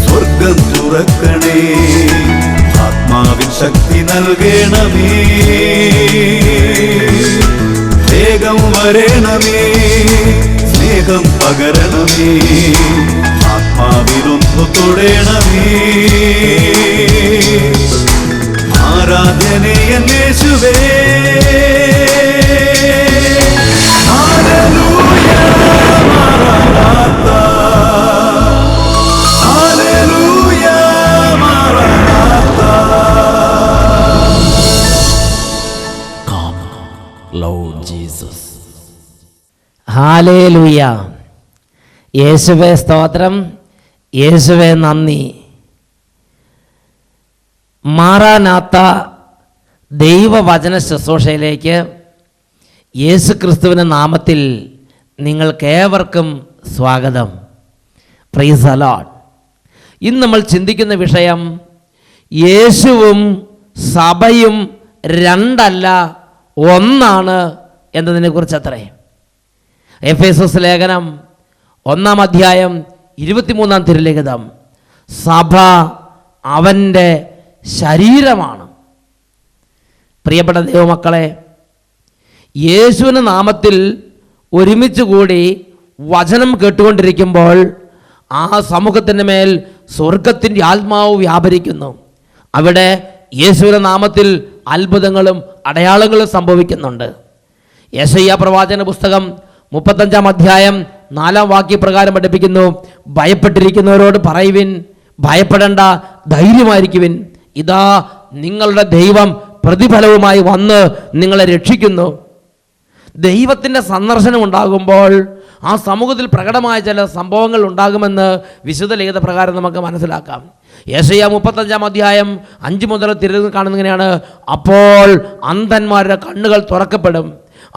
സ്വർഗം തുറക്കണേ, ആത്മാവിൻ ശക്തി നൽകണമേ, വേഗം വരണമേ, സ്നേഹം പകരണമേ, ആത്മാവിലൊന്നു തൊടണമേ. ആരാധനയൻ യേശുവേ, ഹല്ലേലൂയ മാറാനാഥാ, ഹല്ലേലൂയ മാറാനാഥാ. Come, Lord Jesus. ഹല്ലേലൂയ. യേശുവേ സ്തോത്രം, യേശുവേ നന്ദി. മാറാനാത്ത ദൈവവചന ശുശ്രൂഷയിലേക്ക് യേശു ക്രിസ്തുവിൻ്റെ നാമത്തിൽ നിങ്ങൾക്കേവർക്കും സ്വാഗതം. Price the Lord. ഇന്ന് നമ്മൾ ചിന്തിക്കുന്ന വിഷയം യേശുവും സഭയും രണ്ടല്ല ഒന്നാണ് എന്നതിനെക്കുറിച്ച് അത്രേ. എഫേസസ് ലേഖനം 1-ാം അധ്യായം 23-ാം തിരുലിഖിതം. സഭ അവൻ്റെ ശരീരമാണ്. പ്രിയപ്പെട്ട ദൈവമക്കളെ, യേശുവിൻ്റെ നാമത്തിൽ ഒരുമിച്ച് കൂടി വചനം കേട്ടുകൊണ്ടിരിക്കുമ്പോൾ ആ സമൂഹത്തിൻ്റെ മേൽ സ്വർഗത്തിൻ്റെ ആത്മാവ് വ്യാപരിക്കുന്നു. അവിടെ യേശുവിൻ്റെ നാമത്തിൽ അത്ഭുതങ്ങളും അടയാളങ്ങളും സംഭവിക്കുന്നുണ്ട്. യെശയ്യാ പ്രവാചന പുസ്തകം 35-ാം അധ്യായം 4-ാം വാക്യപ്രകാരം പഠിപ്പിക്കുന്നു, ഭയപ്പെട്ടിരിക്കുന്നവരോട് പറയുവിൻ, ഭയപ്പെടേണ്ട, ധൈര്യമായിരിക്കുവിൻ, ഇതാ നിങ്ങളുടെ ദൈവം പ്രതിഫലവുമായി വന്ന് നിങ്ങളെ രക്ഷിക്കുന്നു. ദൈവത്തിൻ്റെ സന്ദർശനം ഉണ്ടാകുമ്പോൾ ആ സമൂഹത്തിൽ പ്രകടമായ ചില സംഭവങ്ങൾ ഉണ്ടാകുമെന്ന് വിശുദ്ധ ലിഖിത പ്രകാരം നമുക്ക് മനസ്സിലാക്കാം. യെശയ്യാ 35-ാം അധ്യായം 5 മുതൽ തിരുന്ന് കാണുന്നതിനെയാണ്, അപ്പോൾ അന്ധന്മാരുടെ കണ്ണുകൾ തുറക്കപ്പെടും,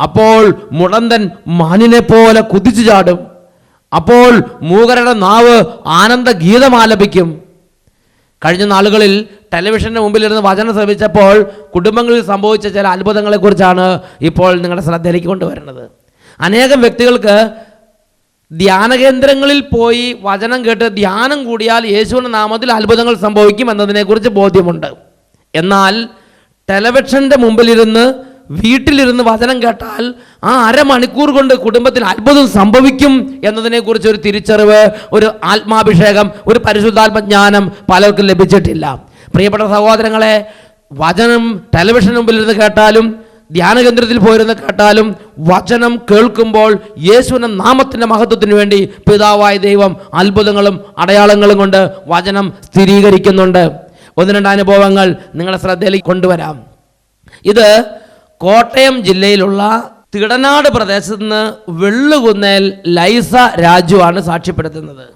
അപ്പോൾ മുടന്തൻ മാനിനെ പോലെ കുതിച്ചു ചാടും, അപ്പോൾ മൂകരുടെ നാവ് ആനന്ദ ഗീതമാലപിക്കും. കഴിഞ്ഞ നാളുകളിൽ ടെലിവിഷൻ്റെ മുമ്പിലിരുന്ന് വചനം ശ്രവിച്ചപ്പോൾ കുടുംബങ്ങളിൽ സംഭവിച്ച ചില അത്ഭുതങ്ങളെക്കുറിച്ചാണ് ഇപ്പോൾ നിങ്ങളുടെ ശ്രദ്ധയിലേക്ക് കൊണ്ടുവരുന്നത്. അനേകം വ്യക്തികൾക്ക് ധ്യാനകേന്ദ്രങ്ങളിൽ പോയി വചനം കേട്ട് ധ്യാനം കൂടിയാൽ യേശുവിൻ്റെ നാമത്തിൽ അത്ഭുതങ്ങൾ സംഭവിക്കും എന്നതിനെക്കുറിച്ച് ബോധ്യമുണ്ട്. എന്നാൽ ടെലിവിഷൻ്റെ മുമ്പിലിരുന്ന് വീട്ടിലിരുന്ന് വചനം കേട്ടാൽ ആ അരമണിക്കൂർ കൊണ്ട് കുടുംബത്തിൽ അത്ഭുതം സംഭവിക്കും എന്നതിനെക്കുറിച്ച് ഒരു തിരിച്ചറിവ്, ഒരു ആത്മാഭിഷേകം, ഒരു പരിശുദ്ധാത്മജ്ഞാനം പലർക്കും ലഭിച്ചിട്ടില്ല. പ്രിയപ്പെട്ട സഹോദരങ്ങളെ, വചനം ടെലിവിഷൻ മുമ്പിലിരുന്ന് കേട്ടാലും ധ്യാനകേന്ദ്രത്തിൽ പോയിരുന്ന് കേട്ടാലും വചനം കേൾക്കുമ്പോൾ യേശുവിൻ്റെ നാമത്തിൻ്റെ മഹത്വത്തിന് വേണ്ടി പിതാവായ ദൈവം അത്ഭുതങ്ങളും അടയാളങ്ങളും കൊണ്ട് വചനം സ്ഥിരീകരിക്കുന്നുണ്ട്. 1-2 അനുഭവങ്ങൾ നിങ്ങളുടെ ശ്രദ്ധയിലേക്ക് കൊണ്ടുവരാം. ഇത് കോട്ടയം ജില്ലയിലുള്ള തിടനാട് പ്രദേശത്ത് നിന്ന് വെള്ളുകുന്നേൽ ലൈസ രാജുവാണ് സാക്ഷ്യപ്പെടുത്തുന്നത്.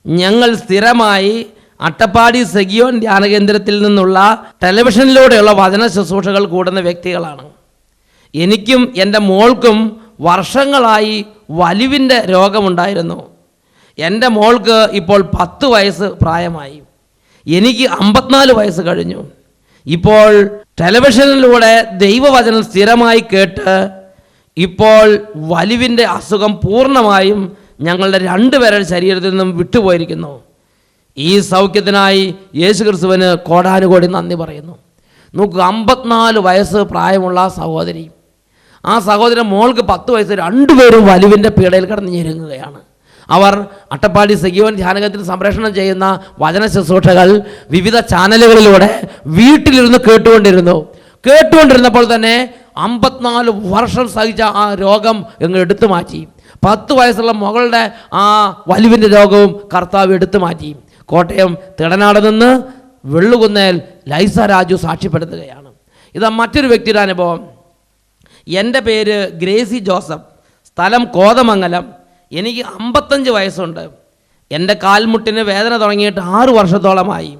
ഞങ്ങൾ സ്ഥിരമായി അട്ടപ്പാടി സെഗിയോൻ ധ്യാനകേന്ദ്രത്തിൽ നിന്നുള്ള ടെലിവിഷനിലൂടെയുള്ള വചന ശുശ്രൂഷകൾ കൂടുന്ന വ്യക്തികളാണ്. എനിക്കും എൻ്റെ മോൾക്കും വർഷങ്ങളായി വലിവിൻ്റെ രോഗമുണ്ടായിരുന്നു. എൻ്റെ മോൾക്ക് ഇപ്പോൾ 10 വയസ്സ് പ്രായമായി, എനിക്ക് 54 വയസ്സ് കഴിഞ്ഞു. ഇപ്പോൾ ടെലിവിഷനിലൂടെ ദൈവവചനം സ്ഥിരമായി കേട്ട് ഇപ്പോൾ വലിവിൻ്റെ അസുഖം പൂർണ്ണമായും ഞങ്ങളുടെ 2 പേരുടെ ശരീരത്തിൽ നിന്നും വിട്ടുപോയിരിക്കുന്നു. ഈ സൗഖ്യത്തിനായി യേശു ക്രിസ്തുവിന് കോടാനുകോടി നന്ദി പറയുന്നു. നോക്കുക, 54 വയസ്സ് പ്രായമുള്ള സഹോദരി, ആ സഹോദരൻ മോൾക്ക് 10 വയസ്സ്, 2 പേരും വലിവിൻ്റെ പീഡയിൽ കിടന്ന് ഞെരുങ്ങുകയാണ്. അവർ അട്ടപ്പാടി സെഗിയോൻ ധ്യാനകേന്ദ്രത്തിൽ സംപ്രേഷണം ചെയ്യുന്ന വചന ശുശ്രൂഷകൾ വിവിധ ചാനലുകളിലൂടെ വീട്ടിലിരുന്ന് കേട്ടുകൊണ്ടിരുന്നപ്പോൾ തന്നെ 54 വർഷം സഹിച്ച ആ രോഗം അങ്ങ് എടുത്തു മാറ്റി. 10 വയസ്സുള്ള മകളുടെ ആ വലിവിൻ്റെ രോഗവും കർത്താവ് എടുത്തു മാറ്റി. കോട്ടയം തിടനാട് നിന്ന് വെള്ളുകുന്നേൽ ലൈസ രാജു സാക്ഷ്യപ്പെടുത്തുകയാണ്. ഇതാ മറ്റൊരു വ്യക്തിയുടെ അനുഭവം. എൻ്റെ പേര് ഗ്രേസി ജോസഫ്, സ്ഥലം കോതമംഗലം. എനിക്ക് 55 വയസ്സുണ്ട്. എൻ്റെ കാൽമുട്ടിന് വേദന തുടങ്ങിയിട്ട് 6 വർഷത്തോളമായി.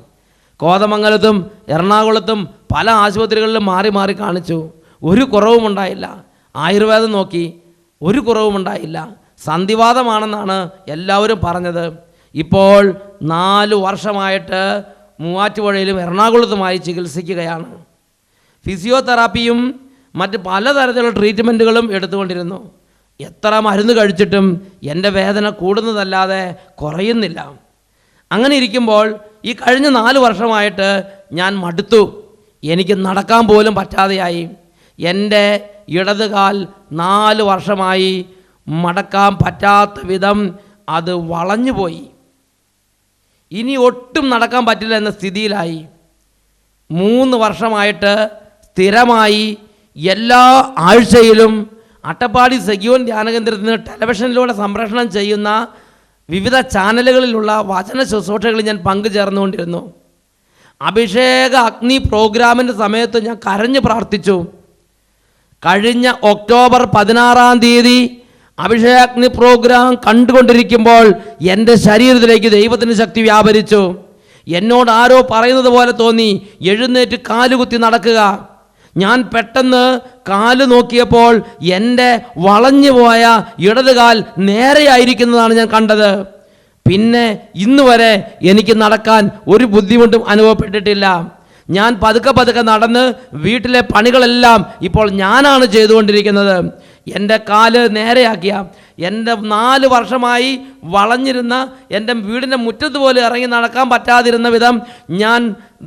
കോതമംഗലത്തും എറണാകുളത്തും പല ആശുപത്രികളിലും മാറി മാറി കാണിച്ചു, ഒരു കുറവുമുണ്ടായില്ല. ആയുർവേദം നോക്കി, ഒരു കുറവുമുണ്ടായില്ല. സന്ധിവാതമാണെന്നാണ് എല്ലാവരും പറഞ്ഞത്. ഇപ്പോൾ 4 വർഷമായിട്ട് മൂവാറ്റുപുഴയിലും എറണാകുളത്തുമായി ചികിത്സിക്കുകയാണ്. ഫിസിയോതെറാപ്പിയും മറ്റ് പലതരത്തിലുള്ള ട്രീറ്റ്മെൻറ്റുകളും എടുത്തുകൊണ്ടിരുന്നു. എത്ര മരുന്ന് കഴിച്ചിട്ടും എൻ്റെ വേദന കൂടുന്നതല്ലാതെ കുറയുന്നില്ല. അങ്ങനെ ഇരിക്കുമ്പോൾ ഈ കഴിഞ്ഞ 4 വർഷമായിട്ട് ഞാൻ മടുത്തു. എനിക്ക് നടക്കാൻ പോലും പറ്റാതെയായി. എൻ്റെ ഇടതുകാൽ 4 വർഷമായി മടക്കാൻ പറ്റാത്ത വിധം അത് വളഞ്ഞുപോയി. ഇനി ഒട്ടും നടക്കാൻ പറ്റില്ല എന്ന സ്ഥിതിയിലായി. 3 വർഷമായിട്ട് സ്ഥിരമായി എല്ലാ ആഴ്ചയിലും അട്ടപ്പാടി സെഗ്യോൻ ധ്യാനകേന്ദ്രത്തിൽ നിന്ന് ടെലിവിഷനിലൂടെ സംപ്രേഷണം ചെയ്യുന്ന വിവിധ ചാനലുകളിലുള്ള വചന ശുശ്രൂഷകളിൽ ഞാൻ പങ്കുചേർന്നുകൊണ്ടിരുന്നു. അഭിഷേക അഗ്നി പ്രോഗ്രാമിൻ്റെ സമയത്ത് ഞാൻ കരഞ്ഞു പ്രാർത്ഥിച്ചു. കഴിഞ്ഞ ഒക്ടോബർ 16-ാം തീയതി അഭിഷേകാഗ്നി പ്രോഗ്രാം കണ്ടുകൊണ്ടിരിക്കുമ്പോൾ എൻ്റെ ശരീരത്തിലേക്ക് ദൈവത്തിൻ്റെ ശക്തി വ്യാപരിച്ചു. എന്നോട് ആരോ പറയുന്നത് പോലെ തോന്നി, എഴുന്നേറ്റ് കാലുകുത്തി നടക്കുക. ഞാൻ പെട്ടെന്ന് കാല് നോക്കിയപ്പോൾ എൻ്റെ വളഞ്ഞുപോയ ഇടതുകാൽ നേരെയായിരിക്കുന്നതാണ് ഞാൻ കണ്ടത്. പിന്നെ ഇന്ന് വരെ എനിക്ക് നടക്കാൻ ഒരു ബുദ്ധിമുട്ടും അനുഭവപ്പെട്ടിട്ടില്ല. ഞാൻ പതുക്കെ നടന്ന് വീട്ടിലെ പണികളെല്ലാം ഇപ്പോൾ ഞാനാണ് ചെയ്തുകൊണ്ടിരിക്കുന്നത്. എൻ്റെ കാല് നേരെയാക്കിയ, എൻ്റെ 4 വർഷമായി വളഞ്ഞിരുന്ന എൻ്റെ വീടിൻ്റെ മുറ്റത്ത് പോലും ഇറങ്ങി നടക്കാൻ പറ്റാതിരുന്ന വിധം ഞാൻ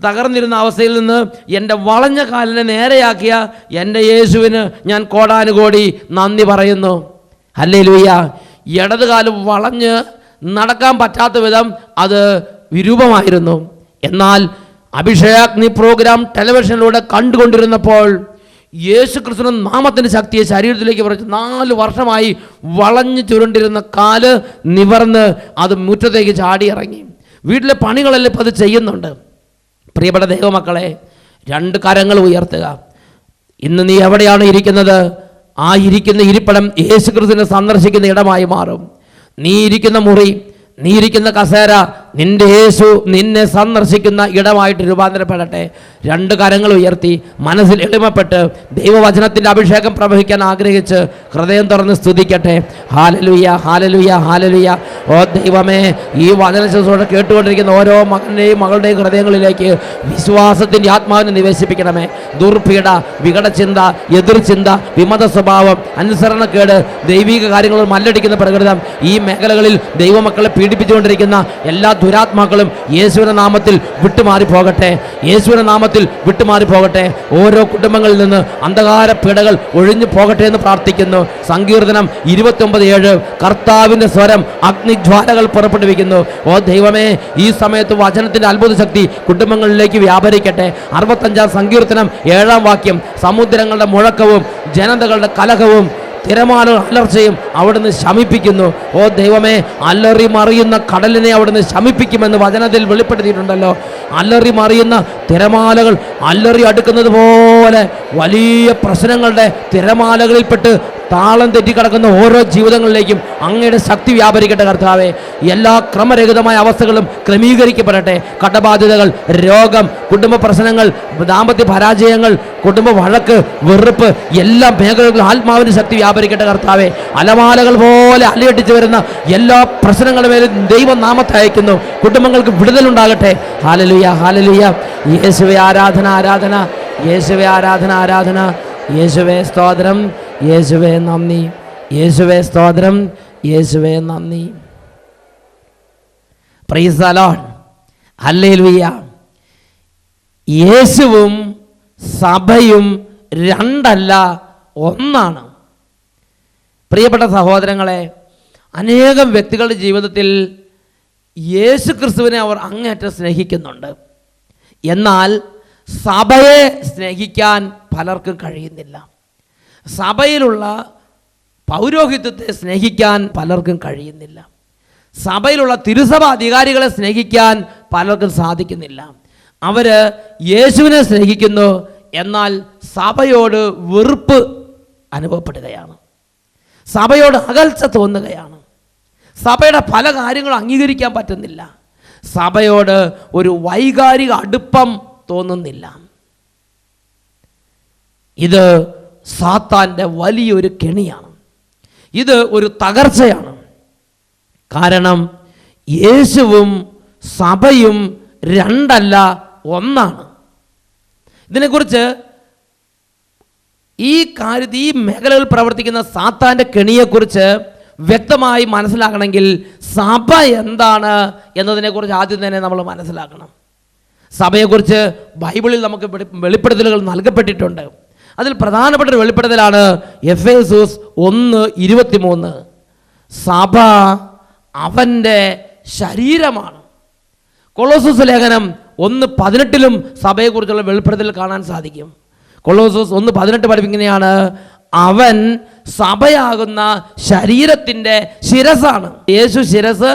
തകർന്നിരുന്ന അവസ്ഥയിൽ നിന്ന് എൻ്റെ വളഞ്ഞ കാലിനെ നേരെയാക്കിയ എൻ്റെ യേശുവിന് ഞാൻ കോടാനുകോടി നന്ദി പറയുന്നു. ഹല്ലേലൂയ. ഇടതുകാലം വളഞ്ഞ് നടക്കാൻ പറ്റാത്ത വിധം അത് വിരൂപമായിരുന്നു. എന്നാൽ അഭിഷേകാഗ്നി പ്രോഗ്രാം ടെലിവിഷനിലൂടെ കണ്ടുകൊണ്ടിരുന്നപ്പോൾ യേശു ക്രിസ്തുവിന്റെ നാമത്തിൻ്റെ ശക്തിയെ ശരീരത്തിലേക്ക് പറിച്ച് 4 വർഷമായി വളഞ്ഞു ചുരുണ്ടിരുന്ന കാല് നിവർന്ന് അത് മുറ്റത്തേക്ക് ചാടിയിറങ്ങി. വീട്ടിലെ പണികളെല്ലാം ഇപ്പം അത് ചെയ്യുന്നുണ്ട്. പ്രിയപ്പെട്ട ദൈവമക്കളെ, 2 കരങ്ങൾ ഉയർത്തുക. ഇന്ന് നീ എവിടെയാണ് ഇരിക്കുന്നത്? ആ ഇരിക്കുന്ന ഇരിപ്പിടം യേശു ക്രിസ്തുവിനെ സന്ദർശിക്കുന്ന ഇടമായി മാറും. നീ ഇരിക്കുന്ന മുറി, നീ ഇരിക്കുന്ന കസേര നിന്റെ യേശു നിന്നെ സന്ദർശിക്കുന്ന ഇടമായിട്ട് രൂപാന്തരപ്പെടട്ടെ. 2 കരങ്ങൾ ഉയർത്തി മനസ്സിൽ എളിമപ്പെട്ട് ദൈവവചനത്തിൻ്റെ അഭിഷേകം പ്രവഹിക്കാൻ ആഗ്രഹിച്ച് ഹൃദയം തുറന്ന് സ്തുതിക്കട്ടെ. ഹാലലുയ, ഹാലലുയ, ഹാലലുയ. ഓ ദൈവമേ, ഈ വചന ശുശ്രൂഷ കേട്ടുകൊണ്ടിരിക്കുന്ന ഓരോ മകൻ്റെയും മകളുടെയും ഹൃദയങ്ങളിലേക്ക് വിശ്വാസത്തിൻ്റെ ആത്മാവിനെ നിവേശിപ്പിക്കണമേ. ദുർപീഡ, വികടചിന്ത, എതിർചിന്ത, വിമത സ്വഭാവം, അനുസരണക്കേട്, ദൈവിക കാര്യങ്ങൾ മല്ലടിക്കുന്ന പ്രകൃതം, ഈ മേഖലകളിൽ ദൈവമക്കളെ പീഡിപ്പിച്ചുകൊണ്ടിരിക്കുന്ന എല്ലാ ദുരാത്മാക്കളും യേശുവിന്റെ നാമത്തിൽ വിട്ടുമാറി പോകട്ടെ. യേശുവിന്റെ നാമത്തിൽ വിട്ടുമാറി പോകട്ടെ. ഓരോ കുടുംബങ്ങളിൽ നിന്ന് അന്ധകാര പീഡകൾ ഒഴിഞ്ഞു പോകട്ടെ എന്ന് പ്രാർത്ഥിക്കുന്നു. സങ്കീർത്തനം 29:7 കർത്താവിൻ്റെ സ്വരം അഗ്നിജ്വാലകൾ പുറപ്പെടുവിക്കുന്നു. ഓ ദൈവമേ, ഈ സമയത്ത് വചനത്തിൻ്റെ അത്ഭുത ശക്തി കുടുംബങ്ങളിലേക്ക് വ്യാപരിക്കട്ടെ. 65-ാം സങ്കീർത്തനം 7-ാം വാക്യം, സമുദ്രങ്ങളുടെ മുഴക്കവും ജനതകളുടെ കലഹവും തിരമാലകൾ അലർച്ചയും അവിടുന്ന് ശമിപ്പിക്കുന്നു. ഓ ദൈവമേ, അലറി മറിയുന്ന കടലിനെ അവിടുന്ന് ശമിപ്പിക്കുമെന്ന് വചനത്തിൽ വെളിപ്പെടുത്തിയിട്ടുണ്ടല്ലോ. അലറി മറിയുന്ന തിരമാലകൾ അലറി അടുക്കുന്നത് പോലെ വലിയ പ്രശ്നങ്ങളുടെ തിരമാലകളിൽപ്പെട്ട് താളം തെറ്റിക്കിടക്കുന്ന ഓരോ ജീവിതങ്ങളിലേക്കും അങ്ങയുടെ ശക്തി വ്യാപരിക്കട്ടെ കർത്താവേ. എല്ലാ ക്രമരഹിതമായ അവസ്ഥകളും ക്രമീകരിക്കപ്പെടട്ടെ. കടബാധ്യതകൾ, രോഗം, കുടുംബ പ്രശ്നങ്ങൾ, ദാമ്പത്യ പരാജയങ്ങൾ, കുടുംബ വഴക്ക്, വെറുപ്പ്, എല്ലാ മേഖലകളിലും ആത്മാവിൻ്റെ ശക്തി വ്യാപരിക്കട്ടെ കർത്താവേ. അലമാലകൾ പോലെ അലയടിച്ചു വരുന്ന എല്ലാ പ്രശ്നങ്ങളുടെ മേലും ദൈവനാമത്തെ അയക്കുന്നു. കുടുംബങ്ങൾക്ക് വിടുതലുണ്ടാകട്ടെ. ഹാലലുയ, ഹാലലുയ. യേശുവേ ആരാധന, ആരാധന. യേശുവേ ആരാധന, ആരാധന. യേശുവേ സ്തോത്രം, യേശുവേ നന്ദി. യേശുവേ സ്തോത്രം, യേശുവേ നന്ദി. Price the Lord. ഹല്ലേലൂയ. യേശുവും സഭയും 2 ഒന്നാണ്. പ്രിയപ്പെട്ട സഹോദരങ്ങളെ, അനേകം വ്യക്തികളുടെ ജീവിതത്തിൽ യേശു ക്രിസ്തുവിനെ അവർ അങ്ങേയറ്റം സ്നേഹിക്കുന്നുണ്ട്. എന്നാൽ സഭയെ സ്നേഹിക്കാൻ പലർക്കും കഴിയുന്നില്ല. സഭയിലുള്ള പൗരോഹിത്യത്തെ സ്നേഹിക്കാൻ പലർക്കും കഴിയുന്നില്ല. സഭയിലുള്ള തിരുസഭ അധികാരികളെ സ്നേഹിക്കാൻ പലർക്കും സാധിക്കുന്നില്ല. അവർ യേശുവിനെ സ്നേഹിക്കുന്നു, എന്നാൽ സഭയോട് വെറുപ്പ് അനുഭവപ്പെടുകയാണ്. സഭയോട് അകൽച്ച തോന്നുകയാണ്. സഭയുടെ പല കാര്യങ്ങളും അംഗീകരിക്കാൻ പറ്റുന്നില്ല. സഭയോട് ഒരു വൈകാരിക അടുപ്പം തോന്നുന്നില്ല. ഇത് സാത്താൻ്റെ വലിയൊരു കെണിയാണ്. ഇത് ഒരു തകർച്ചയാണ്. കാരണം യേശുവും സഭയും 2 ഒന്നാണ്. ഇതിനെക്കുറിച്ച് ഈ മേഖലയിൽ പ്രവർത്തിക്കുന്ന സാത്താൻ്റെ കെണിയെക്കുറിച്ച് വ്യക്തമായി മനസ്സിലാക്കണമെങ്കിൽ സഭ എന്താണ് എന്നതിനെക്കുറിച്ച് ആദ്യം തന്നെ നമ്മൾ മനസ്സിലാക്കണം. സഭയെക്കുറിച്ച് ബൈബിളിൽ നമുക്ക് വെളിപ്പെടുത്തലുകൾ നൽകപ്പെട്ടിട്ടുണ്ട്. അതിൽ പ്രധാനപ്പെട്ട ഒരു വെളിപ്പെടുത്തലാണ് എഫേസോസ് 1:23. സഭ അവൻ്റെ ശരീരമാണ്. കൊളോസോസ് ലേഖനം 1:18 സഭയെക്കുറിച്ചുള്ള വെളിപ്പെടുത്തൽ കാണാൻ സാധിക്കും. കൊളോസോസ് 1:18 പഠിപ്പിക്കുന്നതാണ്, അവൻ സഭയാകുന്ന ശരീരത്തിൻ്റെ ശിരസാണ്. യേശു ശിരസ്,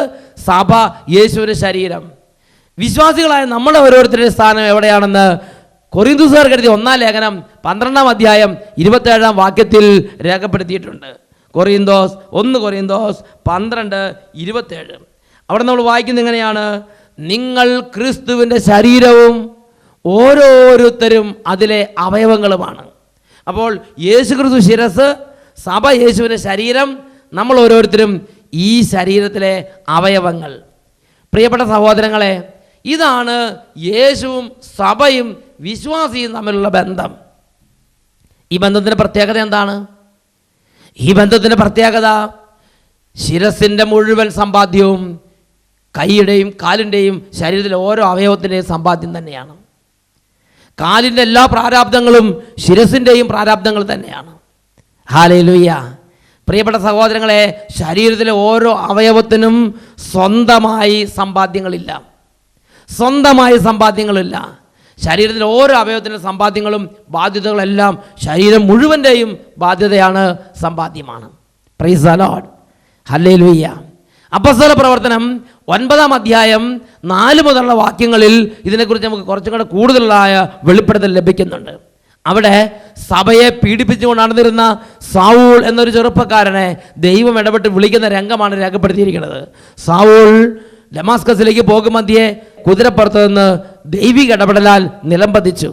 സഭ യേശുവിൻ്റെ ശരീരം. വിശ്വാസികളായ നമ്മുടെ ഓരോരുത്തരുടെ സ്ഥാനം എവിടെയാണെന്ന് കൊരിന്ത്യർ എഴുതിയ 1 ലേഖനം 12 അധ്യായം 27 വാക്യത്തിൽ രേഖപ്പെടുത്തിയിട്ടുണ്ട്. 1 കൊരിന്തോസ് 12:27. അവിടെ നമ്മൾ വായിക്കുന്നത് എങ്ങനെയാണ്? നിങ്ങൾ ക്രിസ്തുവിൻ്റെ ശരീരവും ഓരോരുത്തരും അതിലെ അവയവങ്ങളുമാണ്. അപ്പോൾ യേശു ക്രിസ്തു ശിരസ്, സഭ യേശുവിൻ്റെ ശരീരം, നമ്മൾ ഓരോരുത്തരും ഈ ശരീരത്തിലെ അവയവങ്ങൾ. പ്രിയപ്പെട്ട സഹോദരങ്ങളെ, ഇതാണ് യേശുവും സഭയും വിശ്വാസിയും തമ്മിലുള്ള ബന്ധം. ഈ ബന്ധത്തിൻ്റെ പ്രത്യേകത എന്താണ്? ഈ ബന്ധത്തിൻ്റെ പ്രത്യേകത ശിരസിൻ്റെ മുഴുവൻ സമ്പാദ്യവും കൈയുടെയും കാലിൻ്റെയും ശരീരത്തിലെ ഓരോ അവയവത്തിൻ്റെയും സമ്പാദ്യം തന്നെയാണ്. കാലിൻ്റെ എല്ലാ പ്രാരാബ്ദങ്ങളും ശിരസിൻ്റെയും പ്രാരാബ്ദങ്ങൾ തന്നെയാണ്. ഹല്ലേലൂയ. പ്രിയപ്പെട്ട സഹോദരങ്ങളെ, ശരീരത്തിലെ ഓരോ അവയവത്തിനും സ്വന്തമായി സമ്പാദ്യങ്ങളില്ല. ശരീരത്തിലെ ഓരോ അവയവത്തിൻ്റെ സമ്പാദ്യങ്ങളും ബാധ്യതകളെല്ലാം ശരീരം മുഴുവൻ്റെയും ബാധ്യതയാണ്, സമ്പാദ്യമാണ്. Praise the Lord. ഹല്ലേലൂയ. അപ്പോസ്തല പ്രവർത്തനം 9 അധ്യായം 4 മുതലുള്ള വാക്യങ്ങളിൽ ഇതിനെക്കുറിച്ച് നമുക്ക് കുറച്ചും കൂടെ കൂടുതലായ വെളിപ്പെടുത്തൽ ലഭിക്കുന്നുണ്ട്. അവിടെ സഭയെ പീഡിപ്പിച്ചുകൊണ്ട് നടന്നിരുന്ന സാവൂൾ എന്നൊരു ചെറുപ്പക്കാരനെ ദൈവം ഇടപെട്ട് വിളിക്കുന്ന രംഗമാണ് രേഖപ്പെടുത്തിയിരിക്കുന്നത്. സാവൂൾ ഡമാസ്കസിലേക്ക് പോകുമധ്യേ കുതിരപ്പുറത്ത് നിന്ന് ദൈവിക ഇടപെടലാൽ നിലംപതിച്ചു.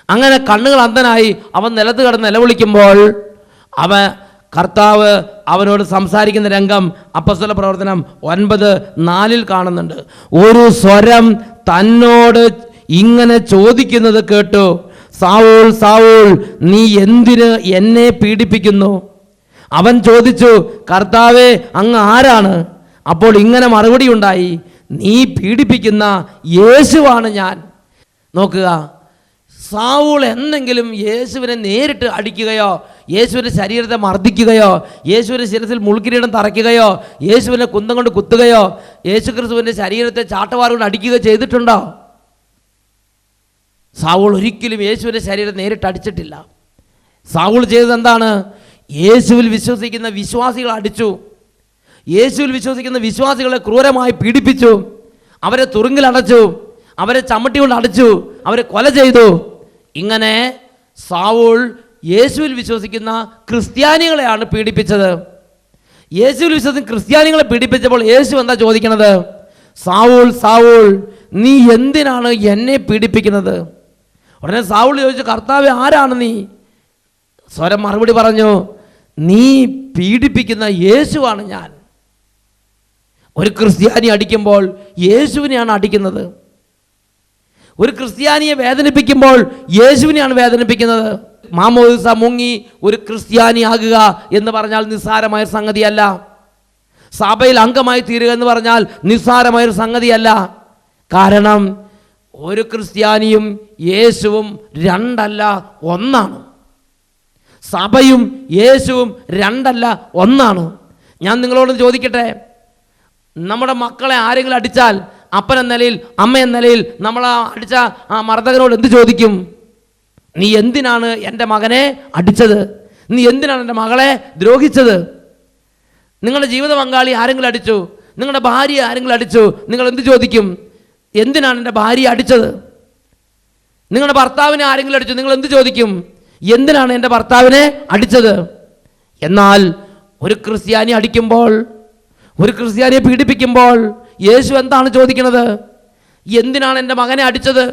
അങ്ങനെ കണ്ണുകൾ അന്ധനായി അവൻ നിലത്ത് കിടന്ന് നിലവിളിക്കുമ്പോൾ കർത്താവ് അവനോട് സംസാരിക്കുന്ന രംഗം അപ്പോസ്തല പ്രവർത്തനം 9:4 കാണുന്നുണ്ട്. ഒരു സ്വരം തന്നോട് ഇങ്ങനെ ചോദിക്കുന്നത് കേട്ടു, സാവൂൾ സാവൂൾ, നീ എന്തിന് എന്നെ പീഡിപ്പിക്കുന്നു? അവൻ ചോദിച്ചു, കർത്താവേ, അങ്ങ് ആരാണ്? അപ്പോൾ ഇങ്ങനെ മറുപടി ഉണ്ടായി, നീ പീഡിപ്പിക്കുന്ന യേശുവാണ് ഞാൻ. നോക്കുക, സാവൂൾ എന്നെങ്കിലും യേശുവിനെ നേരിട്ട് അടിക്കുകയോ യേശുവിൻ്റെ ശരീരത്തെ മർദ്ദിക്കുകയോ യേശുവിൻ്റെ ശിരസിൽ മുൾക്കിരീടം തറയ്ക്കുകയോ യേശുവിനെ കുന്തം കൊണ്ട് കുത്തുകയോ യേശു ക്രിസ്തുവിൻ്റെ ശരീരത്തെ ചാട്ടവാറ് കൊണ്ട് അടിക്കുകയോ ചെയ്തിട്ടുണ്ടോ? സാവൂൾ ഒരിക്കലും യേശുവിൻ്റെ ശരീരം നേരിട്ട് അടിച്ചിട്ടില്ല. സാവൂൾ ചെയ്തത് എന്താണ്? യേശുവിൽ വിശ്വസിക്കുന്ന വിശ്വാസികളെ അടിച്ചു. യേശുവിൽ വിശ്വസിക്കുന്ന വിശ്വാസികളെ ക്രൂരമായി പീഡിപ്പിച്ചു. അവരെ തുറുങ്കിലടച്ചു, അവരെ ചമ്മട്ടി കൊണ്ട് അടച്ചു, അവരെ കൊല ചെയ്തു. ഇങ്ങനെ സാവൂൾ യേശുവിൽ വിശ്വസിക്കുന്ന ക്രിസ്ത്യാനികളെയാണ് പീഡിപ്പിച്ചത്. യേശുവിൽ വിശ്വസിക്കുന്ന ക്രിസ്ത്യാനികളെ പീഡിപ്പിച്ചപ്പോൾ യേശു എന്താ ചോദിക്കുന്നത്? സാവൂൾ സാവൂൾ, നീ എന്തിനാണ് എന്നെ പീഡിപ്പിക്കുന്നത്? ഉടനെ സാവൂൾ ചോദിച്ചു, കർത്താവേ, ആരാണ് നീ? സ്വരം മറുപടി പറഞ്ഞു, നീ പീഡിപ്പിക്കുന്ന യേശുവാണ് ഞാൻ. ഒരു ക്രിസ്ത്യാനി അടിക്കുമ്പോൾ യേശുവിനെയാണ് അടിക്കുന്നത്. ഒരു ക്രിസ്ത്യാനിയെ വേദനിപ്പിക്കുമ്പോൾ യേശുവിനെയാണ് വേദനിപ്പിക്കുന്നത്. മാമോദിസ മുങ്ങി ഒരു ക്രിസ്ത്യാനി ആകുക എന്ന് പറഞ്ഞാൽ നിസ്സാരമായ സംഗതിയല്ല. സഭയിൽ അംഗമായി തീരുക എന്ന് പറഞ്ഞാൽ നിസ്സാരമായൊരു സംഗതിയല്ല. കാരണം ഒരു ക്രിസ്ത്യാനിയും യേശുവും രണ്ടല്ല, ഒന്നാണ്. സഭയും യേശുവും രണ്ടല്ല, ഒന്നാണ്. ഞാൻ നിങ്ങളോട് ചോദിക്കട്ടെ, നമ്മുടെ മക്കളെ ആരെങ്കിലും അടിച്ചാൽ അപ്പൻ എന്ന നിലയിൽ, അമ്മ എന്ന നിലയിൽ നമ്മൾ അടിച്ച ആ മർദ്ദകനോട് എന്ത് ചോദിക്കും? നീ എന്തിനാണ് എൻ്റെ മകനെ അടിച്ചത്? നീ എന്തിനാണ് എൻ്റെ മകളെ ദ്രോഹിച്ചത്? നിങ്ങളുടെ ജീവിത പങ്കാളി ആരെങ്കിലും അടിച്ചു, നിങ്ങളുടെ ഭാര്യ ആരെങ്കിലും അടിച്ചു, നിങ്ങൾ എന്ത് ചോദിക്കും? എന്തിനാണ് എൻ്റെ ഭാര്യയെ അടിച്ചത്? നിങ്ങളുടെ ഭർത്താവിനെ ആരെങ്കിലും അടിച്ചു, നിങ്ങൾ എന്ത് ചോദിക്കും? എന്തിനാണ് എൻ്റെ ഭർത്താവിനെ അടിച്ചത്? എന്നാൽ ഒരു ക്രിസ്ത്യാനി അടിക്കുമ്പോൾ, ഒരു ക്രിസ്ത്യാനിയെ പീഡിപ്പിക്കുമ്പോൾ യേശു എന്താണ് ചോദിക്കുന്നത്? എന്തിനാണ് എൻ്റെ മകനെ അടിച്ചത്?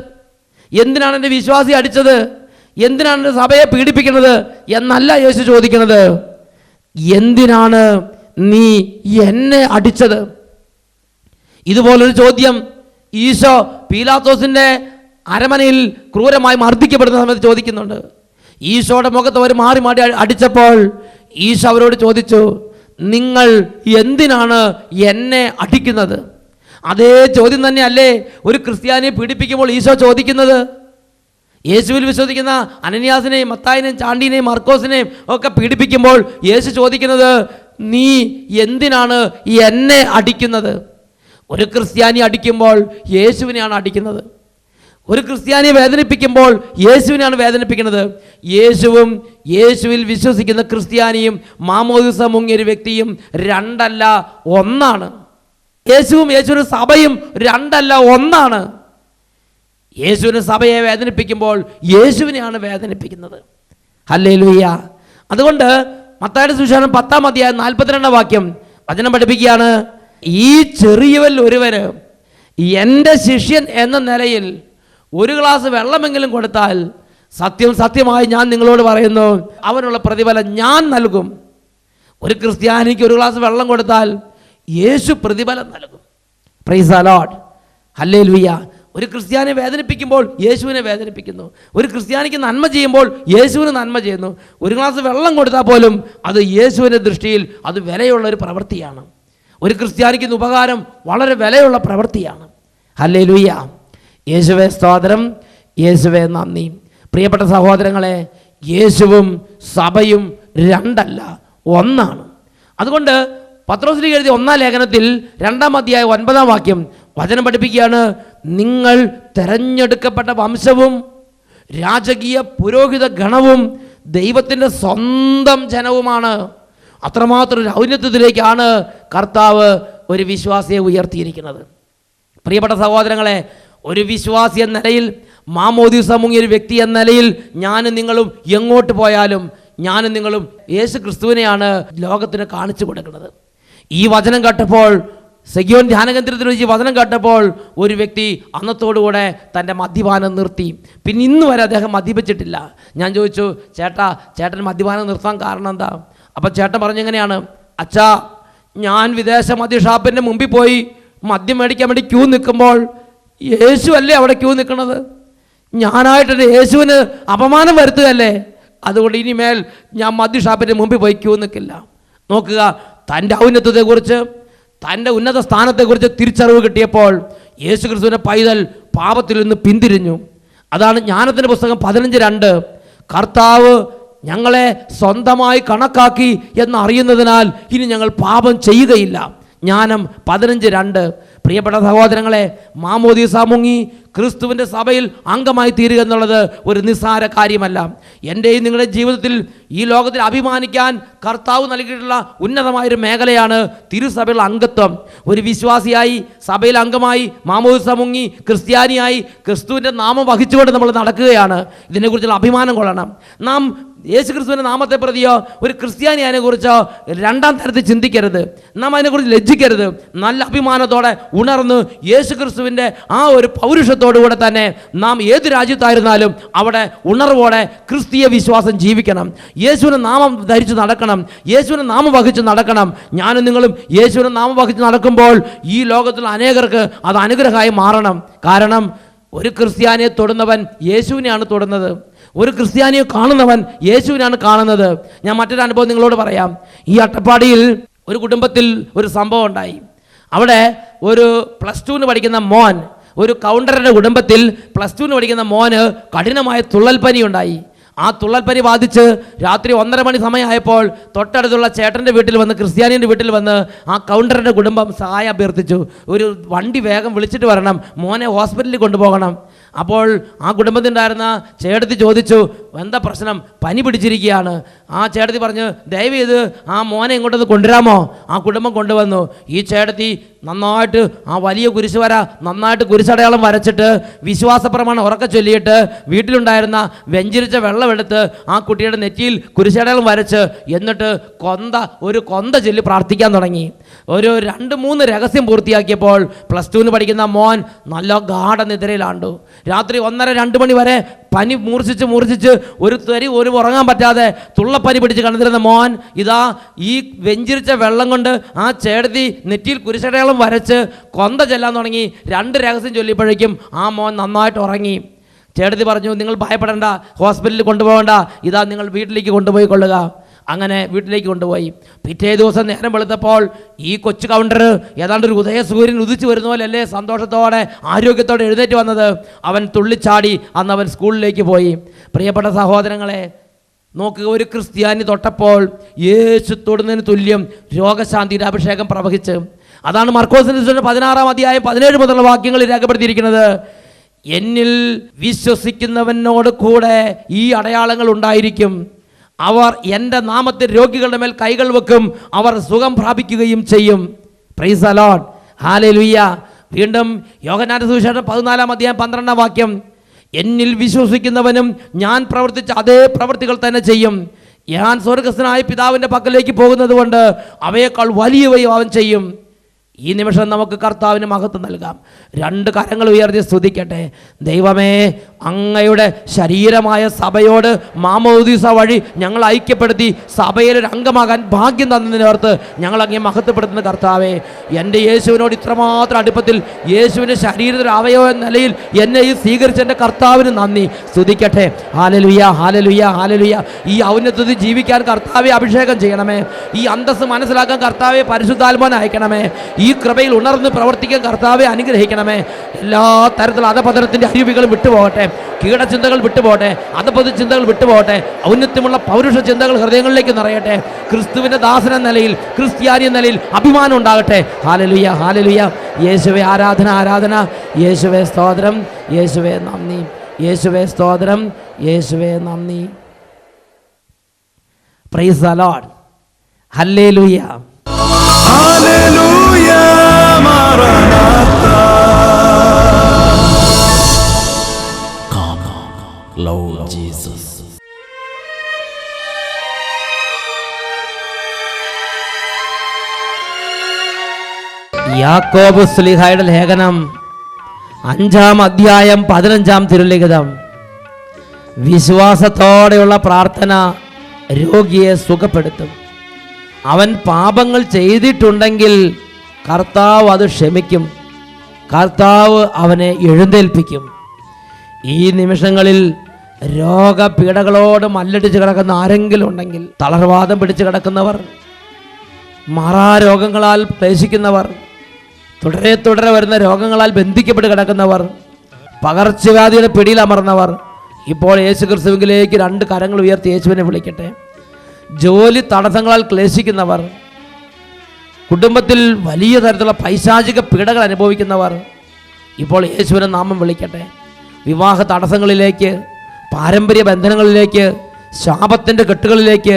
എന്തിനാണ് എൻ്റെ വിശ്വാസി അടിച്ചത്? എന്തിനാണ് എൻ്റെ സഭയെ പീഡിപ്പിക്കുന്നത് എന്നല്ല യേശു ചോദിക്കുന്നത്. എന്തിനാണ് നീ എന്നെ അടിച്ചത്? ഇതുപോലൊരു ചോദ്യം ഈശോ പീലാത്തോസിൻ്റെ അരമനയിൽ ക്രൂരമായി മർദ്ദിക്കപ്പെടുന്ന സമയത്ത് ചോദിക്കുന്നുണ്ട്. ഈശോയുടെ മുഖത്ത് അവർ മാറി മാറി അടിച്ചപ്പോൾ ഈശോ അവരോട് ചോദിച്ചു, നിങ്ങൾ എന്തിനാണ് എന്നെ അടിക്കുന്നത്? അതേ ചോദ്യം തന്നെയല്ലേ ഒരു ക്രിസ്ത്യാനിയെ പീഡിപ്പിക്കുമ്പോൾ ഈശോ ചോദിക്കുന്നത്? യേശുവിൽ വിശ്വസിക്കുന്ന അനന്യാസിനെയും മത്തായിനെയും ചാണ്ടീനെയും മർക്കോസിനെയും ഒക്കെ പീഡിപ്പിക്കുമ്പോൾ യേശു ചോദിക്കുന്നത്, നീ എന്തിനാണ് എന്നെ അടിക്കുന്നത്? ഒരു ക്രിസ്ത്യാനി അടിക്കുമ്പോൾ യേശുവിനെയാണ് അടിക്കുന്നത്. ഒരു ക്രിസ്ത്യാനിയെ വേദനിപ്പിക്കുമ്പോൾ യേശുവിനെയാണ് വേദനിപ്പിക്കുന്നത്. യേശുവും യേശുവിൽ വിശ്വസിക്കുന്ന ക്രിസ്ത്യാനിയും മാമോദിസ മുങ്ങിയൊരു വ്യക്തിയും രണ്ടല്ല ഒന്നാണ്. യേശുവും യേശുവിൻ്റെ സഭയും രണ്ടല്ല ഒന്നാണ്. യേശുവിന് സഭയെ വേദനിപ്പിക്കുമ്പോൾ യേശുവിനെയാണ് വേദനിപ്പിക്കുന്നത്. ഹല്ലേലൂയ. അതുകൊണ്ട് മത്തായിയുടെ സുവിശേഷം 10-ാം അധ്യായം 42-ാം വാക്യം വചനം പഠിപ്പിക്കുകയാണ്, ഈ ചെറിയവരിൽ ഒരുവന് എൻ്റെ ശിഷ്യൻ എന്ന നിലയിൽ ഒരു ഗ്ലാസ് വെള്ളമെങ്കിലും കൊടുത്താൽ സത്യം സത്യമായി ഞാൻ നിങ്ങളോട് പറയുന്നു, അവനുള്ള പ്രതിഫലം ഞാൻ നൽകും. ഒരു ക്രിസ്ത്യാനിക്ക് ഒരു ഗ്ലാസ് വെള്ളം കൊടുത്താൽ യേശു പ്രതിഫലം നൽകും. Price the Lord. ഹല്ലേലൂയ. ഒരു ക്രിസ്ത്യാനിയെ വേദനിപ്പിക്കുമ്പോൾ യേശുവിനെ വേദനിപ്പിക്കുന്നു. ഒരു ക്രിസ്ത്യാനിക്ക് നന്മ ചെയ്യുമ്പോൾ യേശുവിന് നന്മ ചെയ്യുന്നു. ഒരു ഗ്ലാസ് വെള്ളം കൊടുത്താൽ പോലും അത് യേശുവിൻ്റെ ദൃഷ്ടിയിൽ അത് വിലയുള്ള ഒരു പ്രവൃത്തിയാണ്. ഒരു ക്രിസ്ത്യാനിക്ക് ഉപകാരം വളരെ വിലയുള്ള പ്രവൃത്തിയാണ്. ഹല്ലേലൂയ. യേശുവേ സ്തോത്രം, യേശുവേ നന്ദി. പ്രിയപ്പെട്ട സഹോദരങ്ങളെ, യേശുവും സഭയും രണ്ടല്ല ഒന്നാണ്. അതുകൊണ്ട് പത്രോസിലേക്ക് എഴുതിയ 1-ാം ലേഖനത്തിൽ 2-ാം അധ്യായം 9-ാം വാക്യം വചനം പഠിപ്പിക്കുകയാണ്, നിങ്ങൾ തെരഞ്ഞെടുക്കപ്പെട്ട വംശവും രാജകീയ പുരോഹിത ഗണവും ദൈവത്തിൻ്റെ സ്വന്തം ജനവുമാണ്. അത്രമാത്രം ഒരു ഔന്നത്യത്തിലേക്കാണ് കർത്താവ് ഒരു വിശ്വാസിയെ ഉയർത്തിയിരിക്കുന്നത്. പ്രിയപ്പെട്ട സഹോദരങ്ങളെ, ഒരു വിശ്വാസി എന്ന നിലയിൽ, മാമോദീസ മുങ്ങിയ ഒരു വ്യക്തി എന്ന നിലയിൽ ഞാനും നിങ്ങളും എങ്ങോട്ട് പോയാലും ഞാനും നിങ്ങളും യേശു ക്രിസ്തുവിനെയാണ് ലോകത്തിന് കാണിച്ചു കൊടുക്കുന്നത്. ഈ വചനം കേട്ടപ്പോൾ, സെഗിയോൻ ധ്യാനകേന്ദ്രത്തിൽ വെച്ച് ഈ വചനം കേട്ടപ്പോൾ ഒരു വ്യക്തി അന്നത്തോടുകൂടെ തൻ്റെ മദ്യപാനം നിർത്തി. പിന്നെ ഇന്ന് വരെ അദ്ദേഹം മദ്യപിച്ചിട്ടില്ല. ഞാൻ ചോദിച്ചു, ചേട്ടൻ മദ്യപാനം നിർത്താൻ കാരണം എന്താ? അപ്പം ചേട്ടൻ പറഞ്ഞെങ്ങനെയാണ്, അച്ഛാ, ഞാൻ വിദേശ മദ്യ ഷാപ്പിൻ്റെ മുമ്പിൽ പോയി മദ്യം മേടിക്കാൻ വേണ്ടി ക്യൂ നിൽക്കുമ്പോൾ യേശു അല്ലേ അവിടെ ക്യൂ നിൽക്കുന്നത്? ഞാനായിട്ട് യേശുവിന് അപമാനം വരുത്തുകയല്ലേ? അതുകൊണ്ട് ഇനിമേൽ ഞാൻ മദ്യ ഷാപ്പിൻ്റെ മുമ്പിൽ പോയി ക്യൂ നിൽക്കില്ല. നോക്കുക, തൻ്റെ ഔന്നത്യത്തെക്കുറിച്ച്, തൻ്റെ ഉന്നത സ്ഥാനത്തെക്കുറിച്ച് തിരിച്ചറിവ് കിട്ടിയപ്പോൾ യേശു ക്രിസ്തുവിൻ്റെ പൈതൽ പാപത്തിൽ നിന്ന് പിന്തിരിഞ്ഞു. അതാണ് ജ്ഞാനത്തിൻ്റെ പുസ്തകം 15:2, കർത്താവ് ഞങ്ങളെ സ്വന്തമായി കണക്കാക്കി എന്നറിയുന്നതിനാൽ ഇനി ഞങ്ങൾ പാപം ചെയ്യുകയില്ല. ജ്ഞാനം 15:2. പ്രിയപ്പെട്ട സഹോദരങ്ങളെ, മാമോദീസ മുങ്ങി ക്രിസ്തുവിൻ്റെ സഭയിൽ അംഗമായി തീരുക എന്നുള്ളത് ഒരു നിസ്സാര കാര്യമല്ല. എൻ്റെയും നിങ്ങളുടെ ജീവിതത്തിൽ ഈ ലോകത്തിൽ അഭിമാനിക്കാൻ കർത്താവ് നൽകിയിട്ടുള്ള ഉന്നതമായൊരു മേഖലയാണ് തിരുസഭയിലുള്ള അംഗത്വം. ഒരു വിശ്വാസിയായി, സഭയിൽ അംഗമായി, മാമോദീസ മുങ്ങി ക്രിസ്ത്യാനിയായി ക്രിസ്തുവിൻ്റെ നാമം വഹിച്ചുകൊണ്ട് നമ്മൾ നടക്കുകയാണ്. ഇതിനെക്കുറിച്ചുള്ള അഭിമാനം കൊള്ളണം. നാം യേശു ക്രിസ്തുവിൻ്റെ നാമത്തെ പ്രതിയോ ഒരു ക്രിസ്ത്യാനി അതിനെക്കുറിച്ചോ രണ്ടാം തരത്തിൽ ചിന്തിക്കരുത്. നാം അതിനെക്കുറിച്ച് ലജ്ജിക്കരുത്. നല്ല അഭിമാനത്തോടെ ഉണർന്ന് യേശു ക്രിസ്തുവിൻ്റെ ആ ഒരു പൗരുഷത്തോടുകൂടെ തന്നെ നാം ഏത് രാജ്യത്തായിരുന്നാലും അവിടെ ഉണർവോടെ ക്രിസ്തീയ വിശ്വാസം ജീവിക്കണം. യേശുവിൻ്റെ നാമം ധരിച്ച് നടക്കണം. യേശുവിൻ്റെ നാമം വഹിച്ച് നടക്കണം. ഞാനും നിങ്ങളും യേശുവിൻ്റെ നാമം വഹിച്ച് നടക്കുമ്പോൾ ഈ ലോകത്തിൽ അനേകർക്ക് അത് അനുഗ്രഹമായി മാറണം. കാരണം ഒരു ക്രിസ്ത്യാനിയെ തൊടുന്നവൻ യേശുവിനെയാണ് തൊടുന്നത്. ഒരു ക്രിസ്ത്യാനിയെ കാണുന്നവൻ യേശുവിനാണ് കാണുന്നത്. ഞാൻ മറ്റൊരു അനുഭവം നിങ്ങളോട് പറയാം. ഈ അട്ടപ്പാടിയിൽ ഒരു കുടുംബത്തിൽ ഒരു സംഭവം ഉണ്ടായി. അവിടെ ഒരു +2 പഠിക്കുന്ന മോൻ, ഒരു കൗണ്ടറുടെ കുടുംബത്തിൽ +2 പഠിക്കുന്ന മോന് കഠിനമായ തുള്ളൽപ്പനി ഉണ്ടായി. ആ തുള്ളൽപ്പനി ബാധിച്ച് രാത്രി 1:30 മണി സമയമായപ്പോൾ തൊട്ടടുത്തുള്ള ചേട്ടൻ്റെ വീട്ടിൽ വന്ന്, ക്രിസ്ത്യാനിയുടെ വീട്ടിൽ വന്ന് ആ കൗണ്ടറിൻ്റെ കുടുംബം സഹായം അഭ്യർത്ഥിച്ചു. ഒരു വണ്ടി വേഗം വിളിച്ചിട്ട് വരണം, മോനെ ഹോസ്പിറ്റലിൽ കൊണ്ടുപോകണം. അപ്പോൾ ആ കുടുംബത്തിനുണ്ടായിരുന്ന ചേട്ടത്തി ചോദിച്ചു, എന്താ പ്രശ്നം? പനി പിടിച്ചിരിക്കുകയാണ്. ആ ചേട്ടത്തി പറഞ്ഞു, ദയവേത് ആ മോനെ ഇങ്ങോട്ടൊന്ന് കൊണ്ടുവരാമോ? ആ കുടുംബം കൊണ്ടുവന്നു. ഈ ചേട്ടത്തി നന്നായിട്ട് ആ വലിയ കുരിശ് വര നന്നായിട്ട് കുരിശടയാളം വരച്ചിട്ട് വിശ്വാസപ്രമാണം ഉറക്കെ ചൊല്ലിയിട്ട് വീട്ടിലുണ്ടായിരുന്ന വെഞ്ചിരിച്ച വെള്ളമെടുത്ത് ആ കുട്ടിയുടെ നെറ്റിയിൽ കുരിശടയാളം വരച്ച് എന്നിട്ട് ഒരു കൊന്ത ചൊല്ലി പ്രാർത്ഥിക്കാൻ തുടങ്ങി. ഒരു 2-3 രഹസ്യം പൂർത്തിയാക്കിയപ്പോൾ +2 പഠിക്കുന്ന മോൻ നല്ല ഗാഠനിദ്രയിലാണ്ടു. രാത്രി 1:30-2 മണി വരെ പനി മൂർച്ഛിച്ച് ഒരു ഉറങ്ങാൻ പറ്റാതെ തുള്ളപ്പനി പിടിച്ച് കിടന്നിരുന്ന മോൻ ഇതാ ഈ വെഞ്ചിരിച്ച വെള്ളം കൊണ്ട് ആ ചേടത്തി നെറ്റിയിൽ കുരിശടയാളം വരച്ച് കൊന്ത ചെല്ലാൻ തുടങ്ങി. 2 രഹസ്യം ചൊല്ലിയപ്പോഴേക്കും ആ മോൻ നന്നായിട്ട് ഉറങ്ങി. ചേട്ടത്തി പറഞ്ഞു, നിങ്ങൾ ഭയപ്പെടേണ്ട, ഹോസ്പിറ്റലിൽ കൊണ്ടുപോകണ്ട, ഇതാ നിങ്ങൾ വീട്ടിലേക്ക് കൊണ്ടുപോയി കൊള്ളുക. അങ്ങനെ വീട്ടിലേക്ക് കൊണ്ടുപോയി. പിറ്റേ ദിവസം നേരം വെളുത്തപ്പോൾ ഈ കൊച്ചു കൗണ്ടർ ഏതാണ്ട് ഒരു ഉദയസൂര്യൻ ഉദിച്ചു വരുന്ന പോലെ അല്ലേ സന്തോഷത്തോടെ ആരോഗ്യത്തോടെ എഴുന്നേറ്റ് വന്നത്. അവൻ തുള്ളിച്ചാടി അന്ന് അവൻ സ്കൂളിലേക്ക് പോയി. പ്രിയപ്പെട്ട സഹോദരങ്ങളെ, നോക്കുക, ഒരു ക്രിസ്ത്യാനി തൊട്ടപ്പോൾ യേശു തൊടുന്നതിന് തുല്യം രോഗശാന്തിയുടെ അഭിഷേകം പ്രവഹിച്ച്. അതാണ് മർക്കോസിന്റെ സുവിശേഷം 16-ാം അധ്യായം 17 മുതലുള്ള വാക്യങ്ങളിൽ രേഖപ്പെടുത്തിയിരിക്കുന്നത്. എന്നിൽ വിശ്വസിക്കുന്നവനോട് കൂടെ ഈ അടയാളങ്ങൾ ഉണ്ടായിരിക്കും. അവർ എൻ്റെ നാമത്തിൽ രോഗികളുടെ മേൽ കൈകൾ വെക്കും, അവർ സുഖം പ്രാപിക്കുകയും ചെയ്യും. Price the Lord, hallelujah. വീണ്ടും യോഹന്നാന്റെ സുവിശേഷം 14-ാം അധ്യായം 12-ാം വാക്യം, എന്നിൽ വിശ്വസിക്കുന്നവനും ഞാൻ പ്രവർത്തിച്ച അതേ പ്രവൃത്തികൾ തന്നെ ചെയ്യും. ഞാൻ സ്വർഗ്ഗസ്ഥനായ പിതാവിൻ്റെ പക്കലേക്ക് പോകുന്നത് കൊണ്ട് അവയേക്കാൾ വലിയവയും അവൻ ചെയ്യും. ഈ നിമിഷം നമുക്ക് കർത്താവിന് മഹത്വം നൽകാം. 2 കരങ്ങൾ ഉയർത്തി സ്തുതിക്കട്ടെ. ദൈവമേ, അങ്ങയുടെ ശരീരമായ സഭയോട് മാമോദീസ വഴി ഞങ്ങൾ ഐക്യപ്പെടുത്തി സഭയിലൊരു അംഗമാകാൻ ഭാഗ്യം തന്നതിനോർത്ത് ഞങ്ങൾ അങ്ങേ മഹത്വപ്പെടുത്തുന്ന കർത്താവേ, എൻ്റെ യേശുവിനോട് ഇത്രമാത്രം അടുപ്പത്തിൽ യേശുവിൻ്റെ ശരീരത്തിൻ്റെ അവയവ നിലയിൽ എന്നെ ഈ സ്വീകരിച്ച എൻ്റെ കർത്താവിന് നന്ദി. സ്തുതിക്കട്ടെ. Hallelujah, hallelujah, hallelujah. ഈ ഔന്നത്യത്തിൽ ജീവിക്കാൻ കർത്താവെ അഭിഷേകം ചെയ്യണമേ. ഈ അന്തസ്സ് മനസ്സിലാക്കാൻ കർത്താവെ പരിശുദ്ധാത്മാവിനെ അയക്കണമേ. ഈ കൃപയിൽ ഉണർന്ന് പ്രവർത്തിക്കാൻ കർത്താവെ അനുഗ്രഹിക്കണമേ. എല്ലാ തരത്തിലുള്ള അധപതനത്തിൻ്റെ അരുവികളും വിട്ടുപോകട്ടെ, കീടചിന്തകൾ വിട്ടുപോകട്ടെ, അധപതി ചിന്തകൾ വിട്ടുപോകട്ടെ. ഔന്നത്യമുള്ള പൗരുഷ ചിന്തകൾ ഹൃദയങ്ങളിലേക്ക് നിറയട്ടെ. ക്രിസ്തുവിൻ്റെ ദാസന നിലയിൽ, ക്രിസ്ത്യാനി നിലയിൽ അഭിമാനം ഉണ്ടാകട്ടെ. Hallelujah, hallelujah. യേശുവേ ആരാധന, ആരാധന. യേശുവേ സ്തോത്രം, യേശുവേ നന്ദി, യേശുവേ സ്തോത്രം, യേശുവേ നന്ദി. Price the Lord, hallelujah. Hallelujah, Maranatha. Come, Lord Jesus. യാക്കോബ് ശ്ലീഹായുടെ ലേഖനം 5-ാം അധ്യായം 15-ാം തിരുലിഖിതം. വിശ്വാസത്തോടെയുള്ള പ്രാർത്ഥന രോഗിയെ സുഖപ്പെടുത്തും. അവൻ പാപങ്ങൾ ചെയ്തിട്ടുണ്ടെങ്കിൽ കർത്താവ് അത് ക്ഷമിക്കും. കർത്താവ് അവനെ എഴുന്നേൽപ്പിക്കും. ഈ നിമിഷങ്ങളിൽ രോഗപീഠകളോട് മല്ലടിച്ച് കിടക്കുന്ന ആരെങ്കിലും ഉണ്ടെങ്കിൽ, തളർവാദം പിടിച്ച് കിടക്കുന്നവർ, മാറാരോഗങ്ങളാൽ ക്ലേശിക്കുന്നവർ, തുടരെ തുടരെ വരുന്ന രോഗങ്ങളാൽ ബന്ധിക്കപ്പെട്ട് കിടക്കുന്നവർ, പകർച്ചവ്യാധിയുടെ പിടിയിൽ അമർന്നവർ, ഇപ്പോൾ യേശു ക്രിസ്തുവിലേക്ക് 2 കരങ്ങൾ ഉയർത്തി യേശുവിനെ വിളിക്കട്ടെ. ജോലി തടസ്സങ്ങളാൽ ക്ലേശിക്കുന്നവർ, കുടുംബത്തിൽ വലിയ തരത്തിലുള്ള പൈശാചിക പീഡകൾ അനുഭവിക്കുന്നവർ, ഇപ്പോൾ യേശുവിനെ നാമം വിളിക്കട്ടെ. വിവാഹ തടസ്സങ്ങളിലേക്ക്, പാരമ്പര്യ ബന്ധനങ്ങളിലേക്ക്, ശാപത്തിൻ്റെ കെട്ടുകളിലേക്ക്,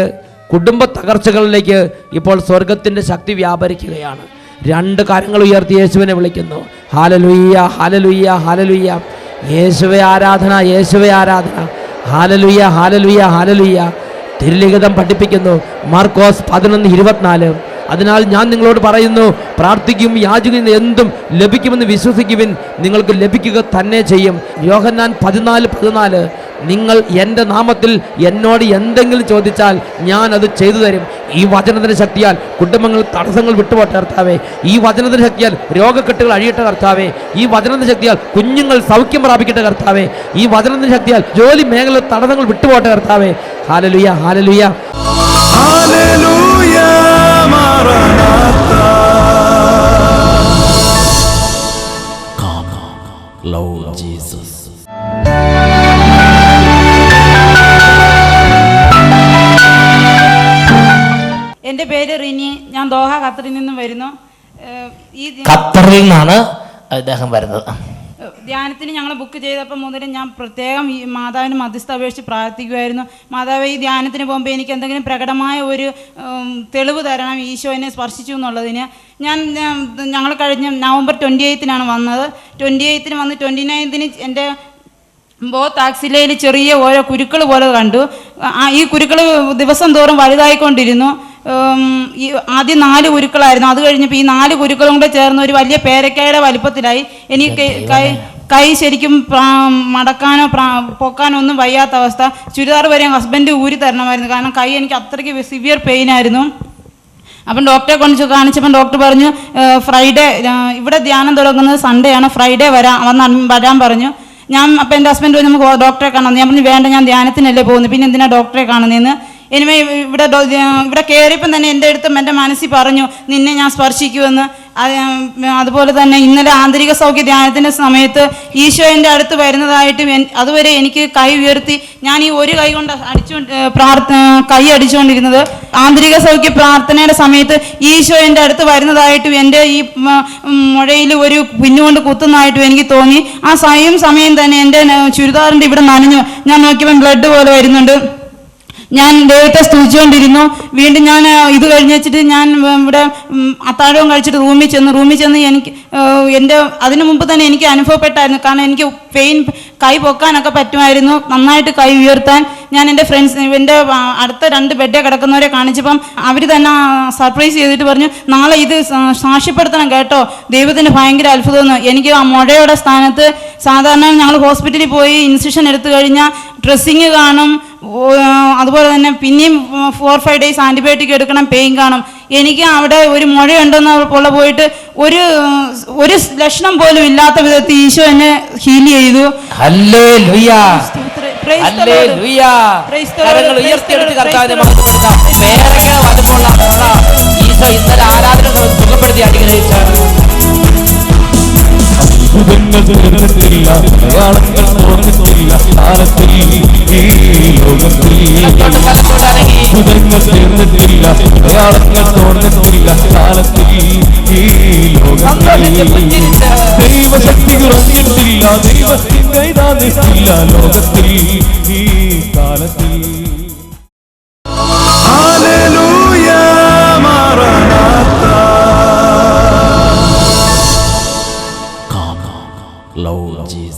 കുടുംബ തകർച്ചകളിലേക്ക് ഇപ്പോൾ സ്വർഗത്തിൻ്റെ ശക്തി വ്യാപരിക്കുകയാണ്. 2 കരങ്ങൾ ഉയർത്തി യേശുവിനെ വിളിക്കുന്നു. Hallelujah, hallelujah, hallelujah. യേശുവേ ആരാധന, യേശുവേ ആരാധന. Hallelujah, hallelujah, hallelujah. തിരുലിഖിതം പഠിപ്പിക്കുന്നു, മാർക്കോസ് 11:24. അതിനാൽ ഞാൻ നിങ്ങളോട് പറയുന്നു, പ്രാർത്ഥിക്കും, യാചിക്കും, എന്തും ലഭിക്കുമെന്ന് വിശ്വസിക്കുവിൻ, നിങ്ങൾക്ക് ലഭിക്കുക തന്നെ ചെയ്യും. യോഹന്നാൻ 14:14. നിങ്ങൾ എൻ്റെ നാമത്തിൽ എന്നോട് എന്തെങ്കിലും ചോദിച്ചാൽ ഞാൻ അത് ചെയ്തു തരും. ഈ വചനത്തിൻ്റെ ശക്തിയാൽ കുടുംബങ്ങൾ തടസ്സങ്ങൾ വിട്ടുപോട്ടെ കർത്താവേ. ഈ വചനത്തിൻ്റെ ശക്തിയാൽ രോഗക്കെട്ടുകൾ അഴിയട്ടെ കർത്താവേ. ഈ വചനത്തിൻ്റെ ശക്തിയാൽ കുഞ്ഞുങ്ങൾ സൗഖ്യം പ്രാപിക്കട്ടെ കർത്താവേ. ഈ വചനത്തിൻ്റെ ശക്തിയാൽ ജോലി മേഖല തടസ്സങ്ങൾ വിട്ടുപോട്ടെ കർത്താവേ. Hallelujah, hallelujah. Hallelujah, Maranatha. Come, Lord Jesus. എൻ്റെ പേര് റിനി. ഞാൻ ദോഹ ഖത്തറിൽ നിന്നും വരുന്നു. ഈ ഖത്തറിൽ നിന്നാണ് അദ്ദേഹം വരുന്നത്. ധ്യാനത്തിന് ഞങ്ങൾ ബുക്ക് ചെയ്തപ്പോൾ മുതൽ ഞാൻ പ്രത്യേകം ഈ മാതാവിന് മധ്യസ്ഥ അപേക്ഷിച്ച് പ്രാർത്ഥിക്കുമായിരുന്നു. മാതാവ്, ഈ ധ്യാനത്തിന് പോകുമ്പോൾ എനിക്ക് എന്തെങ്കിലും പ്രകടമായ ഒരു തെളിവ് തരണം, ഈശോ എന്നെ സ്പർശിച്ചു എന്നുള്ളതിന്. ഞങ്ങൾ കഴിഞ്ഞ നവംബർ 28-നാണ് വന്നത്. 28-ന് വന്ന് 29-ന് എൻ്റെ ബോത്താക്സിലയിൽ ചെറിയ ഓരോ കുരുക്കൾ പോലെ കണ്ടു. ഈ കുരുക്കൾ ദിവസം തോറും വലുതായിക്കൊണ്ടിരുന്നു. ആദ്യം 4 കുരുക്കളായിരുന്നു. അത് കഴിഞ്ഞപ്പോൾ ഈ 4 കുരുക്കളും കൂടെ ചേർന്ന് ഒരു വലിയ പേരക്കായുടെ വലിപ്പത്തിലായി. എനിക്ക് കൈ ശരിക്കും മടക്കാനോ പൊക്കാനോ ഒന്നും വയ്യാത്ത അവസ്ഥ. ചുരിദാർ വരെ ഹസ്ബൻഡ് ഊരി തരണമായിരുന്നു, കാരണം കൈ എനിക്ക് അത്രയ്ക്ക് സിവിയർ പെയിനായിരുന്നു. അപ്പം ഡോക്ടറെ കൊണ്ട് കാണിച്ചപ്പം ഡോക്ടർ പറഞ്ഞു, ഫ്രൈഡേ, ഇവിടെ ധ്യാനം തുടങ്ങുന്നത് സൺഡേ ആണ്, ഫ്രൈഡേ വരാൻ പറഞ്ഞു. അപ്പം എൻ്റെ ഹസ്ബൻഡ് നമുക്ക് ഡോക്ടറെ കാണാം. ഞാൻ പറഞ്ഞു, വേണ്ട, ഞാൻ ധ്യാനത്തിനല്ലേ പോകുന്നു, പിന്നെ എന്തിനാ ഡോക്ടറെ കാണുന്നതെന്ന്. എനിമേ ഇവിടെ കയറിയപ്പം തന്നെ എൻ്റെ അടുത്തും എൻ്റെ മനസ്സിൽ പറഞ്ഞു നിന്നെ ഞാൻ സ്പർശിക്കുമെന്ന്. അതുപോലെ തന്നെ ഇന്നലെ ആന്തരിക സൗഖ്യ ധ്യാനത്തിൻ്റെ സമയത്ത് ഈശോ എൻ്റെ അടുത്ത് വരുന്നതായിട്ടും അതുവരെ എനിക്ക് കൈ ഉയർത്തി ഞാൻ ഈ ഒരു കൈ കൊണ്ട് കൈ അടിച്ചുകൊണ്ടിരുന്നത്. ആന്തരിക സൗഖ്യ പ്രാർത്ഥനയുടെ സമയത്ത് ഈശോ എൻ്റെ അടുത്ത് വരുന്നതായിട്ടും എൻ്റെ ഈ മുഴയിൽ ഒരു പിന്നുകൊണ്ട് കുത്തുന്നതായിട്ടും എനിക്ക് തോന്നി. ആ സമയം തന്നെ എൻ്റെ ചുരിദാറിൻ്റെ ഇവിടെ നനഞ്ഞു. ഞാൻ നോക്കിയപ്പോൾ ബ്ലഡ് പോലെ വരുന്നുണ്ട്. ഞാൻ ദൈവത്തെ സ്തുതിച്ചുകൊണ്ടിരുന്നു. വീണ്ടും ഞാൻ ഇത് കഴിഞ്ഞ് വെച്ചിട്ട് ഞാൻ ഇവിടെ അത്താഴവും കഴിച്ചിട്ട് റൂമിൽ ചെന്ന് എനിക്ക് എൻ്റെ അതിനു മുമ്പ് തന്നെ എനിക്ക് അനുഭവപ്പെട്ടായിരുന്നു. കാരണം എനിക്ക് കൈ പൊക്കാനൊക്കെ പറ്റുമായിരുന്നു, നന്നായിട്ട് കൈ ഉയർത്താൻ. ഞാൻ എൻ്റെ എൻ്റെ അടുത്ത 2 ബെഡേ കിടക്കുന്നവരെ കാണിച്ചപ്പം അവർ തന്നെ സർപ്രൈസ് ചെയ്തിട്ട് പറഞ്ഞു നാളെ ഇത് സാക്ഷ്യപ്പെടുത്തണം കേട്ടോ, ദൈവത്തിന് ഭയങ്കര അത്ഭുതമെന്ന്. എനിക്ക് ആ മുഴയുടെ സ്ഥാനത്ത് സാധാരണ ഞങ്ങൾ ഹോസ്പിറ്റലിൽ പോയി ഇൻസിഷൻ എടുത്തു കഴിഞ്ഞാൽ ഡ്രസ്സിങ് കാണും, അതുപോലെ തന്നെ പിന്നെയും 4-5 ഡേയ്സ് ആൻറ്റിബയോട്ടിക് എടുക്കണം, പെയിൻ കാണും. എനിക്ക് അവിടെ ഒരു മുഴയുണ്ടെന്ന് പോലെ പോയിട്ട് ഒരു ലക്ഷണം പോലും ഇല്ലാത്ത വിധത്തിൽ ഈശോ എന്നെ ഹീൽ ചെയ്തു. Hallelujah, hallelujah. കരങ്ങൾ ഉയർത്തിയെടുത്ത് കർത്താവിനെ മഹത്വപ്പെടുത്താം. പേരൊക്കെ വലുപ്പമുള്ള ഈശോ ഇന്നലെ ആരാധന സുഖപ്പെടുത്തി അനുഗ്രഹിച്ചാണ്. അത്ഭുതങ്ങൾ തീർന്നിട്ടില്ല, അടയാളങ്ങൾ തോന്നിട്ടില്ല കാലത്തിൽ ഈ ലോകത്തിൽ. അത്ഭുതങ്ങൾ തീർന്നിട്ടില്ല, അടയാളങ്ങൾ തോന്നിട്ടില്ല കാലത്തിൽ ഈ ലോകത്തിൽ. ദൈവശക്തി കുറഞ്ഞിട്ടില്ല, ദൈവത്തിന്റെ ഇതാന്നിട്ടില്ല ലോകത്തിൽ ഈ കാലത്തിൽ. ഹല്ലേലൂയ മാറാനാത്ത. Come, Lord Jesus.